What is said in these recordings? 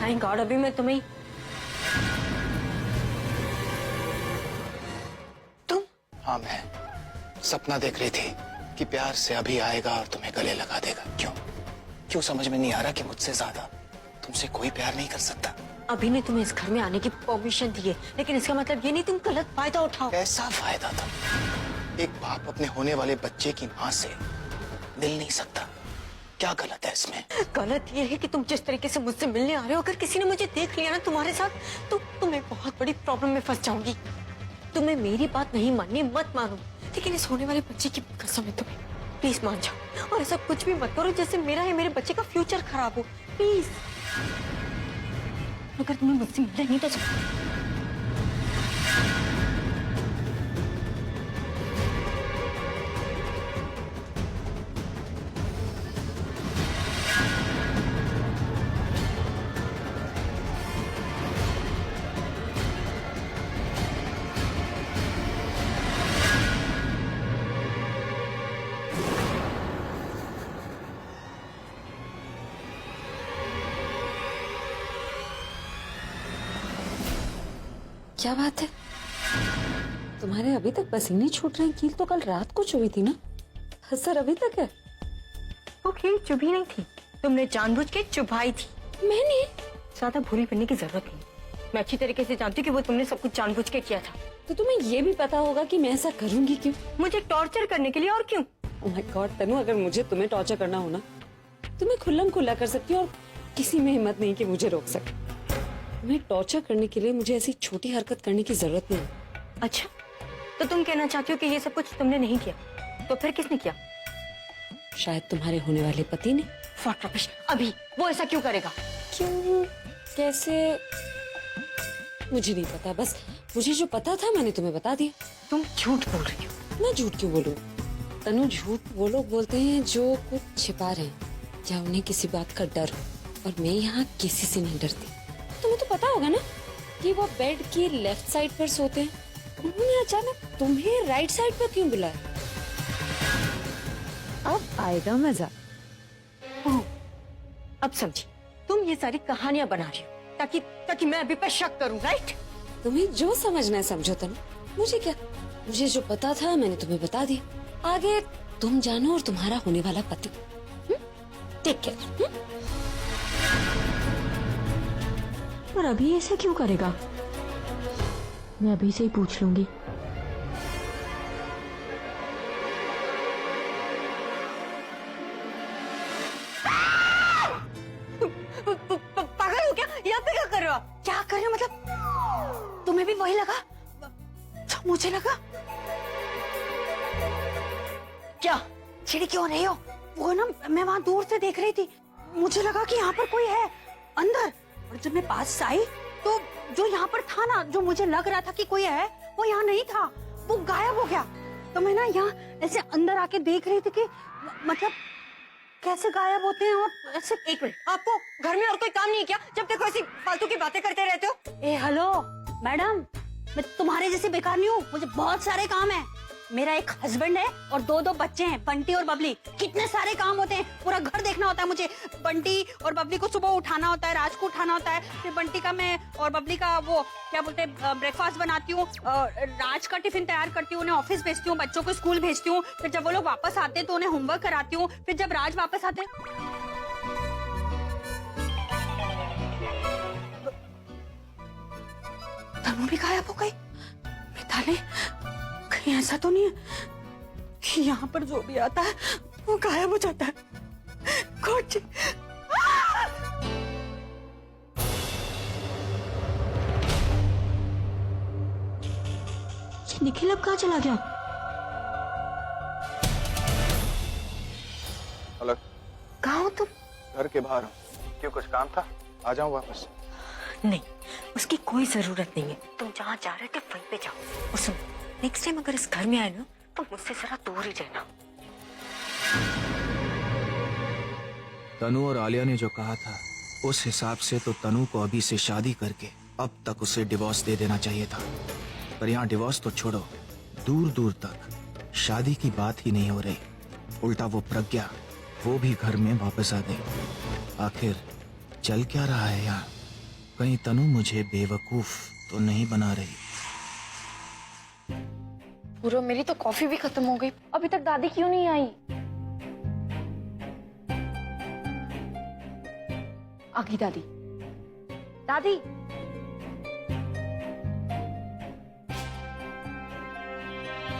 Thank God अभी मैं तुम्हें। तुम? हाँ, मैं सपना देख रही थी कि प्यार से अभी आएगा और तुम्हें गले लगा देगा। क्यों समझ में नहीं आ रहा कि मुझसे ज्यादा तुमसे कोई प्यार नहीं कर सकता। अभी ने तुम्हें इस घर में आने की परमिशन दी है, लेकिन इसका मतलब ये नहीं तुम गलत फायदा उठाओ। कैसा फायदा था? एक बाप अपने होने वाले बच्चे की माँ से मिल नहीं सकता, क्या गलत है इसमें? गलत ये है कि तुम जिस तरीके से मुझसे मिलने आ रहे हो, अगर किसी ने मुझे देख लिया ना तुम्हारे साथ, तो तुम एक बहुत बड़ी प्रॉब्लम में फंस जाऊंगी। तुम्हें मेरी बात नहीं माननी, मत मानो, लेकिन इस होने वाले बच्चे की कसम है तुम्हें, प्लीज मान जाओ और ऐसा कुछ भी मत करो जैसे मेरा या मेरे बच्चे का फ्यूचर खराब हो, प्लीज। अगर तुम्हें मुझसे मिलना नहीं तो क्या बात है, तुम्हारे अभी तक पसीने छूट रहे हैं? कील तो कल रात को चुभी थी ना, असर अभी तक है? वो कील चुभी नहीं थी, तुमने जानबूझ के चुभाई थी। मैंने? ज्यादा भोली बनने की जरूरत नहीं, मैं अच्छी तरीके से जानती हूँ कि वो तुमने सब कुछ जानबूझ के किया था। तो तुम्हें ये भी पता होगा कि मैं ऐसा करूंगी क्यों? मुझे टॉर्चर करने के लिए, और क्यों? ओह माय गॉड तनु, अगर मुझे तुम्हें टॉर्चर करना हो ना, तुम्हें खुल्लम खुल्ला कर सकती हूँ और किसी में हिम्मत नहीं कि मुझे रोक सके। तुम्हें टॉर्चर करने के लिए मुझे ऐसी छोटी हरकत करने की जरूरत नहीं। अच्छा, तो तुम कहना चाहती हो कि ये सब कुछ तुमने नहीं किया, तो फिर किसने किया? शायद तुम्हारे होने वाले पति ने। What rubbish! अभी वो ऐसा क्यों करेगा? क्यों, कैसे, मुझे नहीं पता, बस मुझे जो पता था मैंने तुम्हें बता दिया। तुम झूठ बोल रही हो। मैं झूठ क्यों बोलूं? तनु, झूठ वो लोग बोलते हैं जो कुछ छिपा रहे हैं या उन्हें किसी बात का डर हो, और मैं यहाँ किसी से नहीं डरती। तुम्हें तो पता होगा ना कि वो बेड की लेफ्ट साइड पर सोते हैं, उन्होंने अचानक तुम्हें राइट साइड पर क्यों बुलाया? अब आएगा मजा। ओह, अब समझी, तुम ये सारी कहानियां बना रही हो ताकि मैं अभी पे शक करूं, राइट? तुम्हें जो समझना है समझो तनु, मुझे क्या, मुझे जो पता था मैंने तुम्हें बता दिया। आगे तुम जानो और तुम्हारा होने वाला पति। Take care. पर अभी ऐसा क्यों करेगा? मैं अभी से ही पूछ लूंगी। पागल हो क्या? यहाँ पे क्या कर रहे हो? क्या कर रहे हो मतलब? तुम्हें भी वही लगा जो मुझे लगा? क्या चिड़ी क्यों रही हो? वो ना, मैं वहां दूर से देख रही थी, मुझे लगा कि यहाँ पर कोई है अंदर, और जब मैं पास आई तो जो यहाँ पर था ना, जो मुझे लग रहा था कि कोई है, वो यहाँ नहीं था, वो गायब हो गया। तो मैं ना यहाँ ऐसे अंदर आके देख रही थी कि मतलब कैसे गायब होते हैं। और ऐसे, एक मिनट, आपको घर में और कोई काम नहीं है क्या जब तक ऐसी फालतू की बातें करते रहते हो? ए हेलो मैडम, मैं तुम्हारे जैसे बेकार नहीं हूँ, मुझे बहुत सारे काम है। मेरा एक हस्बैंड है और दो बच्चे हैं, बंटी और बबली। कितने सारे काम होते हैं, पूरा घर देखना होता है मुझे। बंटी और बबली को सुबह उठाना होता है, राज को उठाना होता है, फिर बंटी का मैं और बबली का वो क्या बोलते हैं ब्रेकफास्ट बनाती हूँ, राज का टिफिन तैयार करती हूँ, उन्हें ऑफिस भेजती हूँ, बच्चों को स्कूल भेजती हूँ, फिर जब वो लोग वापस आते हैं तो उन्हें होमवर्क कराती हूँ, फिर जब राज वापस आते तनु भी गायब हो गई। मिताली, कहीं ऐसा तो नहीं है कि यहाँ पर जो भी आता है वो गायब हो जाता है? कुछ निखिल अब कहाँ चला गया? हेलो, कहाँ हो तुम? घर के बाहर हूँ। क्यों, कुछ काम था? आ जाऊँ वापस? नहीं, उसकी कोई जरूरत नहीं है, तुम जहाँ जा रहे थे वहीं पे जाओ। और सुन, नेक्स्ट टाइम अगर इस घर में आए ना तो मुझसे जरा दूर ही रहना। तनु और आलिया ने जो कहा था उस हिसाब से तो तनु को अभी से शादी करके अब तक उसे डिवोर्स दे देना चाहिए था, पर यहाँ डिवोर्स तो छोड़ो, दूर दूर तक शादी की बात ही नहीं हो रही। उल्टा वो प्रज्ञा, वो भी घर में वापस आ गई। आखिर चल क्या रहा है यहाँ? कहीं तनु मुझे बेवकूफ तो नहीं बना रही। पूरा मेरी तो कॉफी भी खत्म हो गई, अभी तक दादी क्यों नहीं आई? आ गई दादी। दादी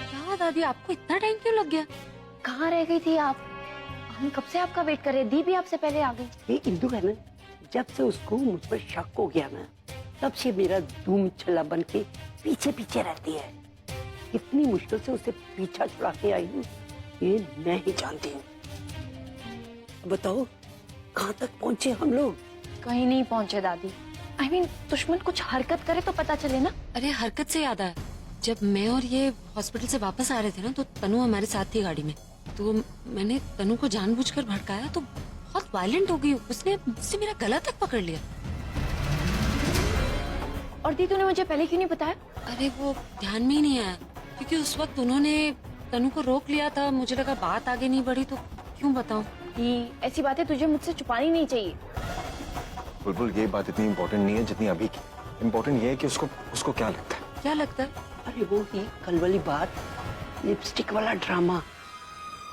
क्या दादी, आपको इतना टाइम क्यों लग गया? कहाँ रह गई थी आप? हम कब से आपका वेट कर रहे हैं। दी भी आपसे पहले आ गई। ये इंदु है ना, जब से उसको मुझ पर शक हो गया ना, तब से मेरा धूम छल्ला बन के पीछे पीछे रहती है। इतनी मुश्किल से उसे पीछा छुड़ा के आई हूँ, ये मैं ही जानती हूँ। बताओ कहाँ तक पहुँचे हम लोग? कहीं नहीं पहुंचे दादी। I mean, दुश्मन कुछ हरकत करे तो पता चले ना। अरे हरकत से याद आया, जब मैं और ये हॉस्पिटल से वापस आ रहे थे ना, तो तनु हमारे साथ थी गाड़ी में। तो मैंने तनु को जानबूझकर भड़काया तो बहुत वायलेंट हो गई। उसने मुझसे मेरा गला तक पकड़ लिया। और दी तूने मुझे पहले क्यों नहीं बताया? अरे वो ध्यान में ही नहीं आया, क्योंकि उस वक्त उन्होंने तनु को रोक लिया था। मुझे लगा बात आगे नहीं बढ़ी तो क्यों बताऊं। दी ऐसी बातें तुझे मुझसे छुपानी नहीं चाहिए। बुलबुल, ये बात इतनी इम्पोर्टेंट नहीं है जितनी अभी की। इम्पोर्टेंट ये है कि उसको क्या लगता है। क्या लगता है? अरे वो ही कल वाली बात, लिपस्टिक वाला ड्रामा।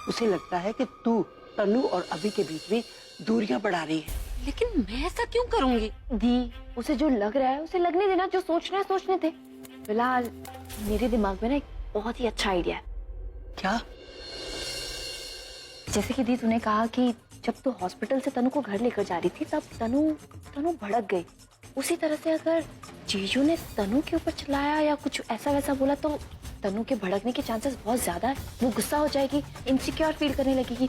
उसे लगता है कि तू तनु और अभी के बीच में दूरियां बढ़ा रही है। लेकिन मैं ऐसा क्यों करूंगी? दी उसे जो लग रहा है उसे लगने देना, जो सोचना है सोचने दे। फिलहाल मेरे दिमाग में ना एक बहुत ही अच्छा आइडिया है। क्या? जैसे कि दी तूने कहा कि जब तू हॉस्पिटल से तनु को घर लेकर जा रही थी तब तनु भड़क गई। उसी तरह से अगर जीजू ने तनु के ऊपर चलाया या कुछ ऐसा वैसा बोला तो तनु के भड़कने के चांसेस बहुत ज्यादा है। वो गुस्सा हो जाएगी, इनसिक्योर फील करने लगेगी।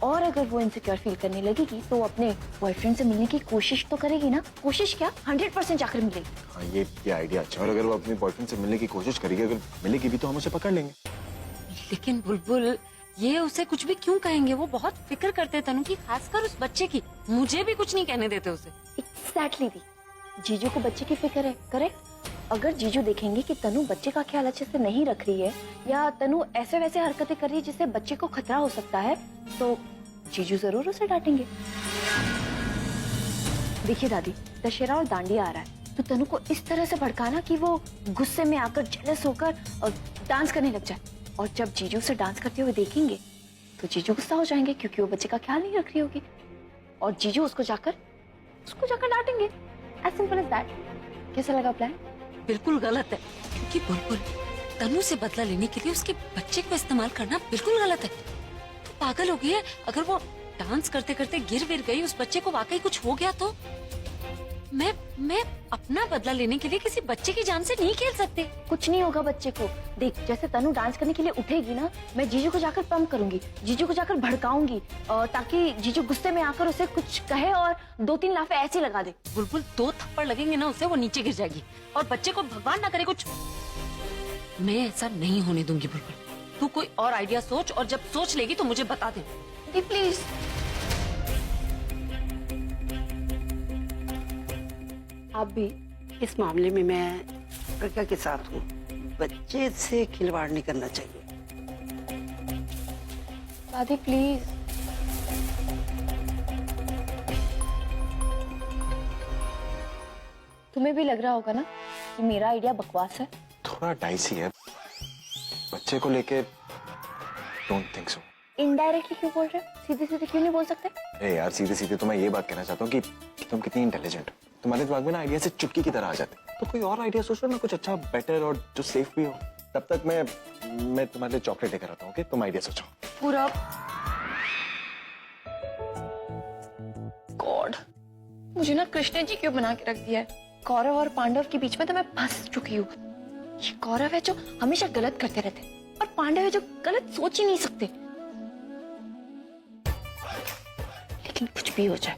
और अगर वो इनसिक्योर फील करने लगेगी तो अपने बॉयफ्रेंड से मिलने की कोशिश तो करेगी ना। कोशिश क्या, 100% जाकर मिलेगी। हाँ, ये आइडिया अच्छा है। और अगर वो अपने बॉयफ्रेंड से मिलने की कोशिश करेगी, अगर मिलेगी भी तो हम उसे पकड़ लेंगे। लेकिन बुलबुल, ये उसे कुछ भी क्यों कहेंगे? वो बहुत फिक्र करते तनु की, खासकर उस बच्चे की। मुझे भी कुछ नहीं कहने देते उसे। एग्जैक्टली दी, जीजू को बच्चे की फिक्र है, करेक्ट। अगर जीजू देखेंगे कि तनु बच्चे का ख्याल अच्छे से नहीं रख रही है या तनु ऐसे वैसे हरकतें कर रही है जिससे बच्चे को खतरा हो सकता है, तो जीजू जरूर उसे डांटेंगे। देखिए दादी, दशहरा और दांडिया आ रहा है, तो तनु को इस तरह से भड़काना कि वो गुस्से में आकर जेलस होकर और डांस करने लग जाए। और जब जीजू से डांस करते हुए देखेंगे तो जीजू गुस्सा हो जाएंगे क्योंकि वो बच्चे का ख्याल नहीं रख रही होगी। और जीजू उसको जाकर डांटेंगे। As simple as that. कैसा लगा प्लान? बिल्कुल गलत है, क्योंकि बुलबुल, तनु से बदला लेने के लिए उसके बच्चे को इस्तेमाल करना बिल्कुल गलत है। तो पागल हो गई है। अगर वो डांस करते करते गिर गई, उस बच्चे को वाकई कुछ हो गया तो मैं अपना बदला लेने के लिए किसी बच्चे की जान से नहीं खेल सकते। कुछ नहीं होगा बच्चे को। देख, जैसे तनु डांस करने के लिए उठेगी ना, मैं जीजू को जाकर पंप करूंगी, जीजू को जाकर भड़काऊंगी, ताकि जीजू गुस्से में आकर उसे कुछ कहे और 2-3 लाफे ऐसे लगा दे। बुलबुल, 2 थप्पड़ लगेंगे ना उसे, वो नीचे गिर जाएगी और बच्चे को भगवान ना करे कुछ। मैं ऐसा नहीं होने दूंगी बुलबुल। तू कोई और आइडिया सोच, और जब सोच लेगी तो मुझे बता दे। प्लीज। आप भी इस मामले में मैं प्रज्ञा के साथ हूँ। बच्चे से खिलवाड़ नहीं करना चाहिए। दादी प्लीज। तुम्हें भी लग रहा होगा ना कि मेरा आइडिया बकवास है। थोड़ा डाइसी है। बच्चे को लेके डोंट थिंक सो। इनडायरेक्टली क्यों बोल रहे हो? सीधे सीधे क्यों नहीं बोल सकते? ए यार, सीधे सीधे तो मैं ये बात कहना चाहता हूँ कि तुम कितनी इंटेलिजेंट हो। तुम्हारे दिमाग में ना आइडिया से चुटकी की तरह आ जाते। तो कोई और आइडिया सोच लो ना, कुछ अच्छा, बेटर और जो सेफ भी हो। तब तक मैं तुम्हारे लिए चॉकलेट लेकर आता हूँ। ओके, तुम आइडिया सोचो। पूरा गॉड, मुझे ना कृष्ण जी क्यों बना के रख दिया है? कौरव और पांडव के बीच में तो मैं फंस चुकी हूँ। ये कौरव है जो हमेशा गलत करते रहते हैं और पांडव है जो गलत सोच ही नहीं सकते। लेकिन कुछ भी हो जाए,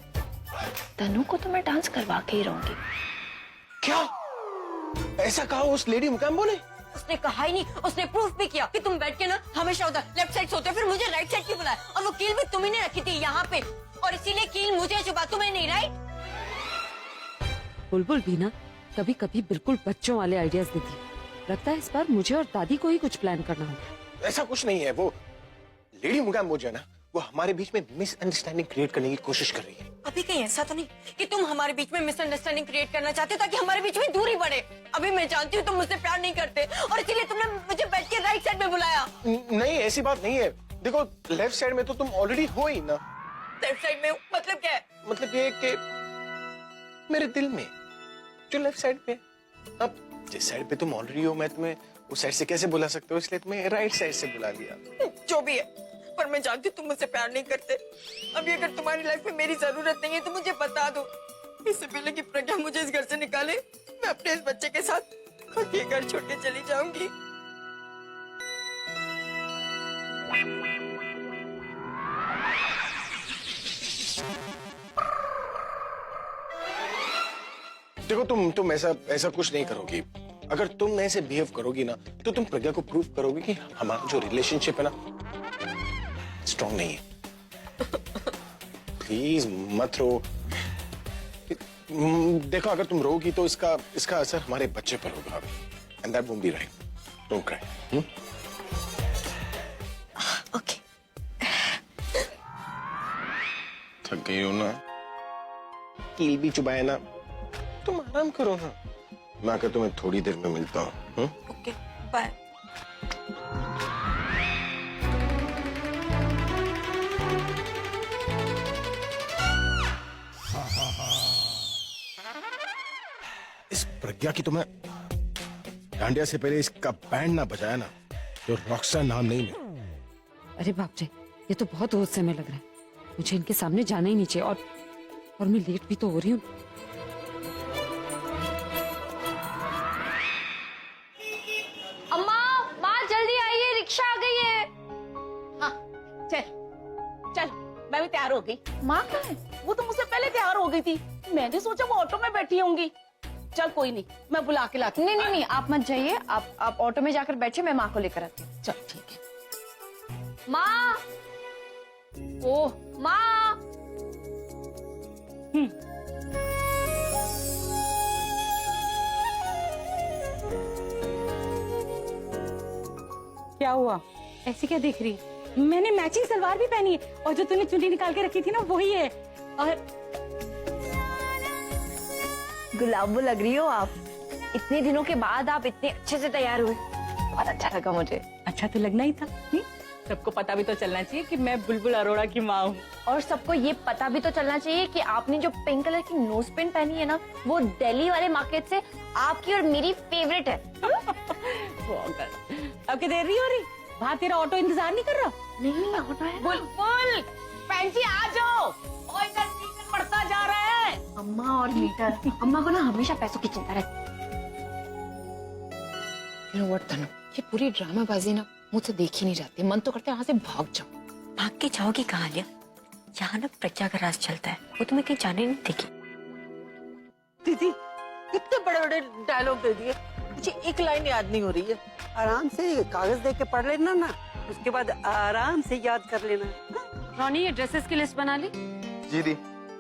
तनु को तो मैं डांस करवा के ही रहूंगी। क्या ऐसा कहा उस लेडी मुकाम्बो ने? उसने कहा ही नहीं, उसने प्रूफ भी किया कि तुम बैठ के ना हमेशा उधर लेफ्ट साइड सोते हो, फिर मुझे राइट साइड क्यों बुलाया? और वो कील भी तुम ही ने रखी थी यहाँ पे, और इसीलिए कील मुझे चुपा, तुम्हें नहीं, राइट? बुलबुल भी ना कभी कभी बिल्कुल बच्चों वाले आइडियाज देती है। लगता है इस बार मुझे और दादी को ही कुछ प्लान करना होगा। ऐसा कुछ नहीं है। वो लेडी मुकाम्बो जो है ना, वो हमारे बीच में मिसअंडरस्टैंडिंग क्रिएट करने की कोशिश कर रही है। अभी कहीं ऐसा तो नहीं कि तुम हमारे बीच में मिसअंडरस्टैंडिंग क्रिएट करना चाहते हो ताकि हमारे बीच में दूरी बढ़े? अभी मैं जानती हूँ तुम मुझसे प्यार नहीं करते और इसीलिए तुमने मुझे बेड के राइट साइड में बुलाया। नहीं, ऐसी बात नहीं है। देखो, लेफ्ट साइड में तो तुम ऑलरेडी हो ही ना। लेफ्ट साइड में मतलब क्या है? मतलब ये कि मेरे दिल में जो लेफ्ट साइड पे, अब जिस साइड पे तुम ऑलरेडी हो, मैं तुम्हें उस साइड से कैसे बुला सकते हो, इसलिए तुम्हें राइट साइड से बुला लिया। जो भी है, पर मैं जानती हूँ तुम मुझसे प्यार नहीं करते। अभी अगर तुम्हारी लाइफ में मेरी जरूरत नहीं है तो मुझे बता दो, इससे पहले कि प्रज्ञा मुझे इस घर से निकाले, मैं अपने इस बच्चे के साथ खुद ये घर छोड़ के चली जाऊंगी। देखो, तुम ऐसा कुछ नहीं करोगी। अगर तुम ऐसे बिहेव करोगी ना, तो तुम प्रज्ञा को प्रूव करोगी कि हमारा जो रिलेशनशिप है ना, स्ट्रॉन्ग नहीं है। प्लीज मत रो। देखो, अगर तुम रोगी तो इसका असर हमारे बच्चे पर होगा, and that won't be right. Don't cry. Okay. थक गई हो ना, कील भी चुभाए ना, तुम आराम करो ना। मैं आकर तुम्हें थोड़ी देर में मिलता हूँ। Okay, bye. इस प्रज्ञा की तुम्हें डांडिया से पहले इसका बैंड ना बजाया ना, तो रॉकस्टार नाम नहीं है। अरे बाप रे, ये तो बहुत बहुत समय लग रहा है। मुझे इनके सामने जाना ही नहीं चाहिए, और मैं लेट भी तो हो रही हूँ। अम्मा, माँ जल्दी आइए, रिक्शा आ गई है। हाँ, चल चल, मैं भी तैयार हो गई। माँ कहाँ है? वो तो मुझसे पहले तैयार हो गई थी, मैंने सोचा वो ऑटो में बैठी होंगी। चल कोई नहीं, मैं बुला के लाती हूँ। नहीं, आप मत जाइए, आप ऑटो में जाकर बैठे, मैं माँ को लेकर आती हूँ। चल ठीक है। माँ, ओह माँ। क्या हुआ? ऐसी क्या देख रही? मैंने मैचिंग सलवार भी पहनी है और जो तूने चुन्नी निकाल के रखी थी ना वही है। और गुलाबो लग रही हो आप। इतने दिनों के बाद आप इतने अच्छे से तैयार हुए, बहुत अच्छा लगा मुझे। अच्छा तो लगना ही था। सबको पता भी तो चलना चाहिए कि मैं बुलबुल अरोड़ा की माँ हूँ। और सबको ये पता भी तो चलना चाहिए कि आपने जो पिंक कलर की नोज पिन पहनी है ना, वो दिल्ली वाले मार्केट से आपकी और मेरी फेवरेट है। अब क्या देर रही हो रही? वहाँ तेरा ऑटो इंतजार नहीं कर रहा? नहीं, ऑटो है। बुलबुल, जी आ जाओ, और इधर मीटर बढ़ता जा रहा है। अम्मा और मीटर, अम्मा को ना हमेशा पैसों की चिंता रहती। You know what, तनु, ये पूरी ड्रामाबाजी ना मुझसे देखी नहीं जाती। मन तो करता है यहाँ से भाग जाओ। भाग के जाओगी कहाँ लिया? यहाँ ना प्रज्ञा का राज चलता है, वो तुम्हें कहीं जाने नहीं देगी। दीदी, इतने बड़े बड़े डायलॉग दे दिए, मुझे एक लाइन याद नहीं हो रही है। आराम से कागज देख के पढ़ लेना ना, उसके बाद आराम से याद कर लेना। रोनी, ये ड्रेसेस की लिस्ट बना ली? जी दी।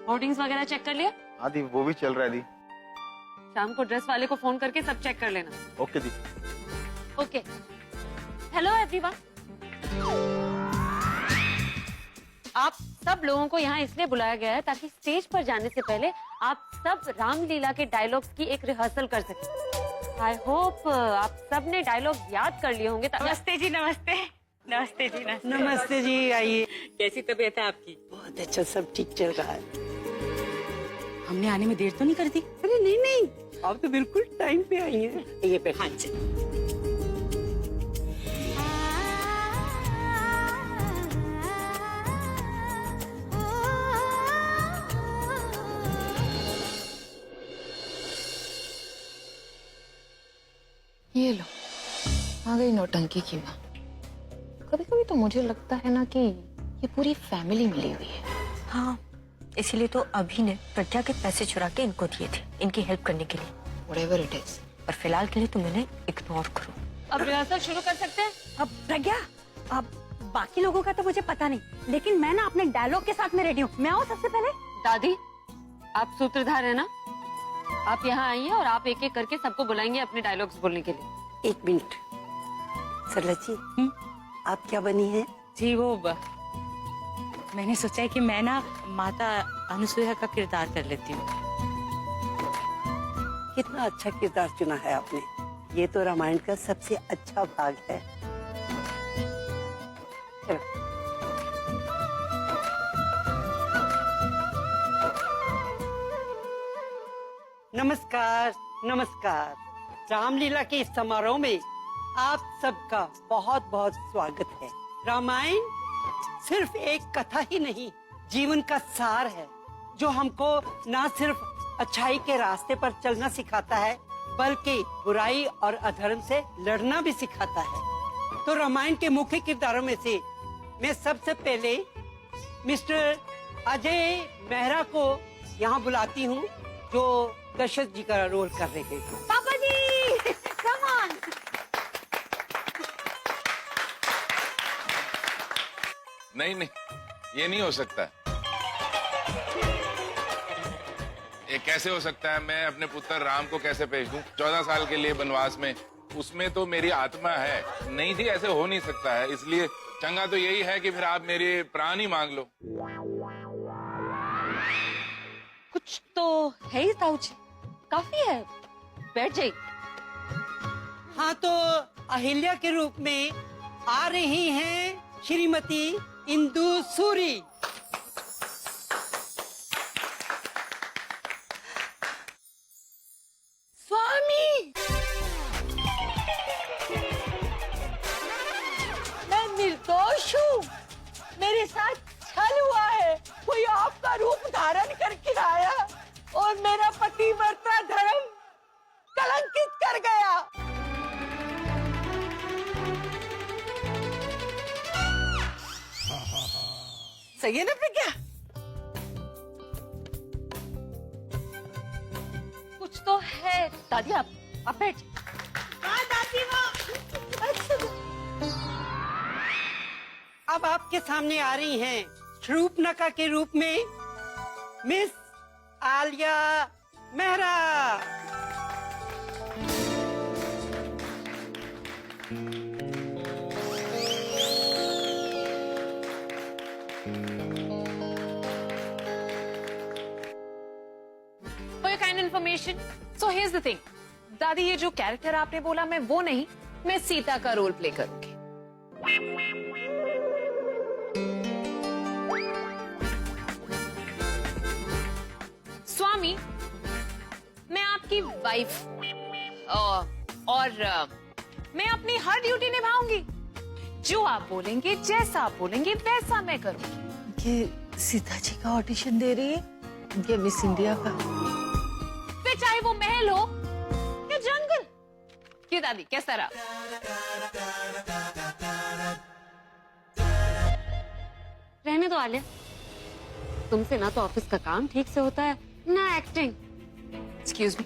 होर्डिंग्स वगैरह चेक कर लिया? हाँ दी, वो भी चल रहा है दी। शाम को ड्रेस वाले को फोन करके सब चेक कर लेना। ओके दी। ओके। Hello everyone. आप सब लोगों को यहाँ इसलिए बुलाया गया है ताकि स्टेज पर जाने से पहले आप सब रामलीला के डायलॉग्स की एक रिहर्सल कर सकें। आई होप आप सब ने डायलॉग याद कर लिए होंगे। नमस्ते जी, नमस्ते। नमस्ते जी, नमस्ते जी, आइए। कैसी तबीयत है आपकी? बहुत अच्छा, सब ठीक चल रहा है। हमने आने में देर तो नहीं कर दी? अरे नहीं नहीं, आप तो बिल्कुल टाइम पे आई हैं। ये बैठ। हाँ जी। ये लो, आ गई नौटंकी की माँ। कभी कभी तो मुझे लगता है ना कि ये पूरी फैमिली मिली हुई है। हाँ, इसीलिए तो अभी ने प्रज्ञा के पैसे चुरा के इनको दिए थे, इनकी हेल्प करने के लिए। Whatever it is. और फिलहाल के लिए तुम इन्हें इग्नोर करो। अब रिहर्सल शुरू कर सकते हैं? अब प्रज्ञा, अब बाकी लोगों का तो मुझे पता नहीं, लेकिन मैं ना अपने डायलॉग के साथ में रेडी हूँ। मैं आऊँ सबसे पहले? दादी, आप सूत्रधार है ना? आप यहाँ आइए और आप एक एक करके सबको बुलाएंगे अपने डायलॉग्स बोलने के लिए। एक मिनट, सरला जी, आप क्या बनी है? जी वो मैंने सोचा है कि मैं ना माता अनुसुईया का किरदार कर लेती हूँ। कितना अच्छा किरदार चुना है आपने। ये तो रामायण का सबसे अच्छा भाग है। चलो। नमस्कार, नमस्कार। रामलीला के इस समारोह में आप सबका बहुत बहुत स्वागत है। रामायण सिर्फ एक कथा ही नहीं, जीवन का सार है, जो हमको न सिर्फ अच्छाई के रास्ते पर चलना सिखाता है, बल्कि बुराई और अधर्म से लड़ना भी सिखाता है। तो रामायण के मुख्य किरदारों में से मैं सबसे पहले मिस्टर अजय मेहरा को यहाँ बुलाती हूँ, जो दशरथ जी का रोल कर रहे हैं। पापा जी, कम ऑन। नहीं नहीं, ये नहीं हो सकता। ये कैसे हो सकता है? मैं अपने पुत्र राम को कैसे भेज दूं 14 साल के लिए वनवास में? उसमें तो मेरी आत्मा है। नहीं जी, ऐसे हो नहीं सकता है। इसलिए चंगा तो यही है कि फिर आप मेरे प्राण ही मांग लो। कुछ तो है ही ताऊ जी, काफी है, बैठ जाइए। हाँ, तो अहिल्या के रूप में आ रही हैं श्रीमती इंदु सूरी। स्वामी, मैं निर्दोष हूँ। मेरे साथ छल हुआ है। कोई आपका रूप धारण करके आया और मेरा पतिव्रता धर्म कलंकित कर गया। सही है ना प्रज्ञा? कुछ तो है। दादी आप बैठ। हाँ दादी माँ। अब आपके सामने आ रही हैं शूर्पणखा के रूप में miss Alia Mehra. For your kind information, so here's the thing. दादी, ये जो कैरेक्टर आपने बोला, मैं वो नहीं, मैं सीता का रोल प्ले करूंगी। स्वामी, मैं आपकी वाइफ और मैं अपनी हर ड्यूटी निभाऊंगी। जो आप बोलेंगे, जैसा आप बोलेंगे, वैसा मैं करूंगी। ये सीता जी का ऑडिशन दे रही है या मिस इंडिया का? फिर चाहे वो महल हो या जंगल। क्यों दादी, कैसा रहा? रहने दो आलिया, तुमसे ना तो ऑफिस का काम ठीक से होता है, ना एक्टिंग। एक्सक्यूज मी,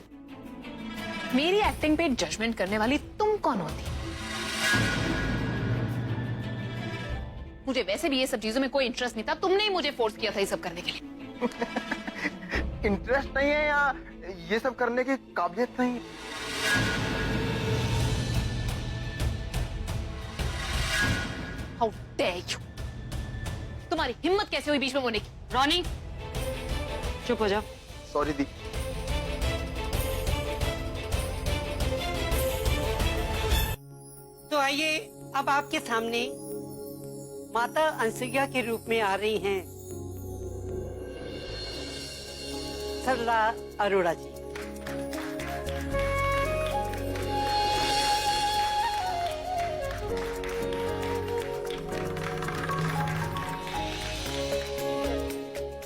मेरी एक्टिंग पे जजमेंट करने वाली तुम कौन होती? मुझे वैसे भी ये सब चीजों में कोई इंटरेस्ट नहीं था। तुमने ही मुझे फोर्स किया था ये सब करने के लिए। इंटरेस्ट नहीं है या ये सब करने की काबिलियत नहीं? How dare you! तुम्हारी हिम्मत कैसे हुई बीच में बोलने की? रॉनी, चुप हो जाओ। सॉरी दी। तो आइए, अब आपके सामने माता अनसुईया के रूप में आ रही हैं सरला अरोड़ा जी।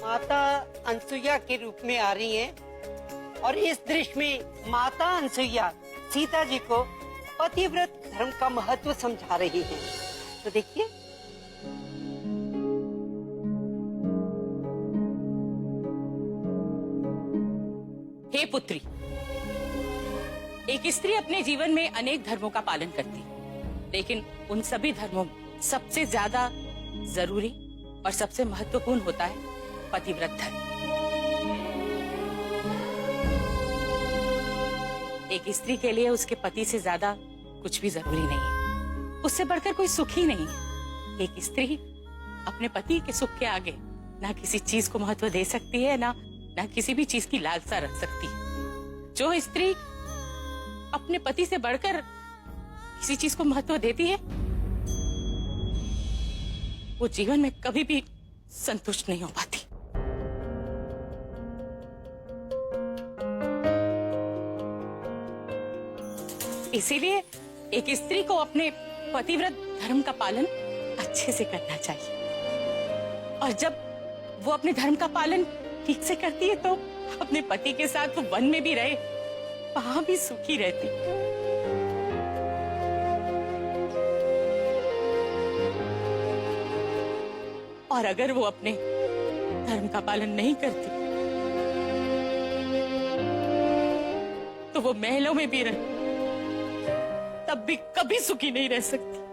माता अनसुईया के रूप में आ रही हैं और इस दृश्य में माता अनसुईया सीता जी को पतिव्रत धर्म का महत्व समझा रही हैं। तो देखिए। हे पुत्री, एक स्त्री अपने जीवन में अनेक धर्मों का पालन करती है, लेकिन उन सभी धर्मों में सबसे ज्यादा जरूरी और सबसे महत्वपूर्ण होता है पतिव्रत धर्म। एक स्त्री के लिए उसके पति से ज्यादा कुछ भी जरूरी नहीं है, उससे बढ़कर कोई सुख ही नहीं है। एक स्त्री अपने पति के सुख के आगे ना किसी चीज को महत्व दे सकती है, ना किसी भी चीज की लालसा रख सकती है। जो स्त्री अपने पति से बढ़कर किसी चीज को महत्व देती है, वो जीवन में कभी भी संतुष्ट नहीं हो पाती। इसीलिए एक स्त्री को अपने पतिव्रत धर्म का पालन अच्छे से करना चाहिए, और जब वो अपने धर्म का पालन ठीक से करती है तो अपने पति के साथ वो वन में भी रहे, वहां भी सुखी रहती। और अगर वो अपने धर्म का पालन नहीं करती तो वो महलों में भी रहे, तब भी कभी सुखी नहीं रह सकती।